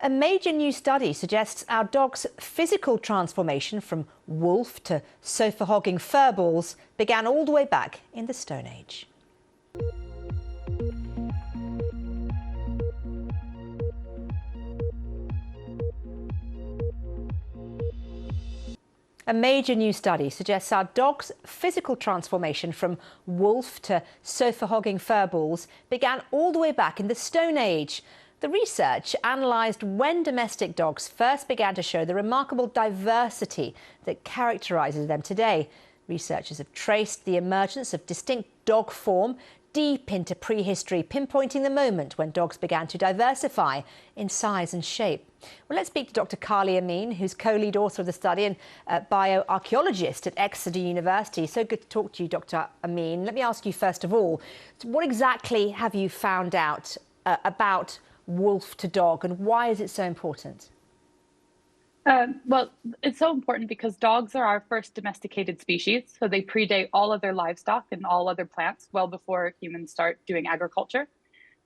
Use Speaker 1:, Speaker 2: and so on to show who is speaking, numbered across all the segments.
Speaker 1: A major new study suggests our dog's physical transformation from wolf to sofa-hogging furballs began all the way back in the Stone Age. A major new study suggests our dog's physical transformation from wolf to sofa-hogging furballs began all the way back in the Stone Age. The research analysed when domestic dogs first began to show the remarkable diversity that characterises them today. Researchers have traced the emergence of distinct dog form deep into prehistory, pinpointing the moment when dogs began to diversify in size and shape. Well, let's speak to Dr Allowen Evin, who's co-lead author of the study and bioarchaeologist at Exeter University. So good to talk to you, Dr Evin. Let me ask you first of all, what exactly have you found out about wolf to dog, and why is it so important?
Speaker 2: Well, it's so important because dogs are our first domesticated species, so they predate all other livestock and all other plants well before humans start doing agriculture.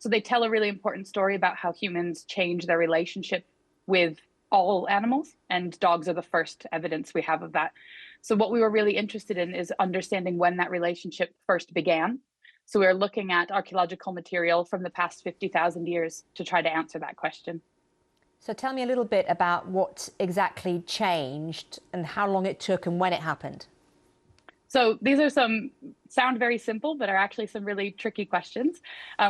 Speaker 2: So they tell a really important story about how humans change their relationship with all animals, and dogs are the first evidence we have of that. So what we were really interested in is understanding when that relationship first began. So we're looking at archaeological material from the past 50,000 years to try to answer that question.
Speaker 1: So tell me a little bit about what exactly changed and how long it took and when it happened.
Speaker 2: So these are sound very simple, but are actually some really tricky questions.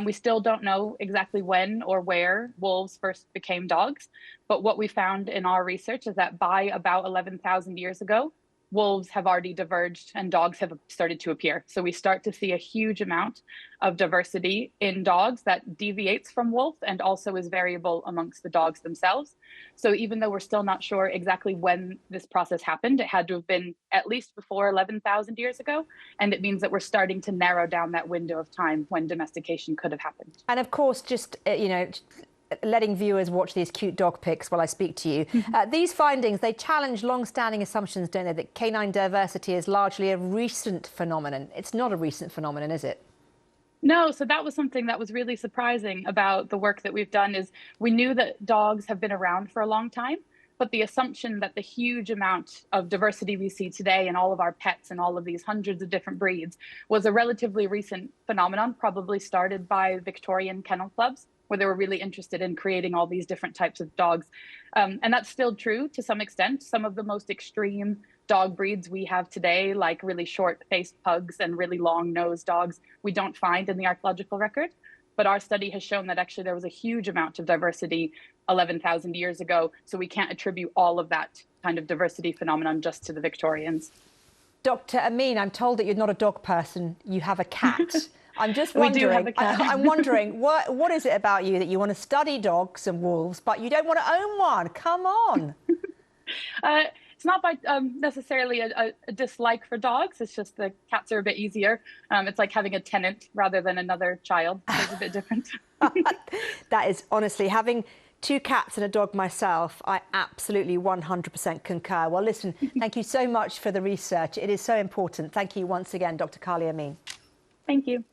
Speaker 2: We still don't know exactly when or where wolves first became dogs, but what we found in our research is that by about 11,000 years ago, wolves have already diverged and dogs have started to appear. So we start to see a huge amount of diversity in dogs that deviates from wolf and also is variable amongst the dogs themselves. So even though we're still not sure exactly when this process happened, it had to have been at least before 11,000 years ago. And it means that we're starting to narrow down that window of time when domestication could have happened.
Speaker 1: And of course, just, letting viewers watch these cute dog pics while I speak to you. These findings, they challenge long-standing assumptions, don't they, that canine diversity is largely a recent phenomenon. It's not a recent phenomenon, is it?
Speaker 2: No, so that was something that was really surprising about the work that we've done is we knew that dogs have been around for a long time, but the assumption that the huge amount of diversity we see today in all of our pets and all of these hundreds of different breeds was a relatively recent phenomenon, probably started by Victorian kennel clubs, where they were really interested in creating all these different types of dogs. And that's still true to some extent. Some of the most extreme dog breeds we have today, like really short-faced pugs and really long-nosed dogs, we don't find in the archaeological record. But our study has shown that actually there was a huge amount of diversity 11,000 years ago, so we can't attribute all of that kind of diversity phenomenon just to the Victorians.
Speaker 1: Dr Evin, I'm told that you're not a dog person, you have a cat. I'm just wondering,
Speaker 2: we do have a cat.
Speaker 1: I'm wondering, what is it about you that you want to study dogs and wolves, but you don't want to own one? Come on.
Speaker 2: It's not by necessarily a dislike for dogs. It's just the cats are a bit easier. It's like having a tenant rather than another child. So it's a bit different.
Speaker 1: That is, honestly, having two cats and a dog myself, I absolutely 100% concur. Well, listen, thank you so much for the research. It is so important. Thank you once again, Dr Allowen Evin.
Speaker 2: Thank you.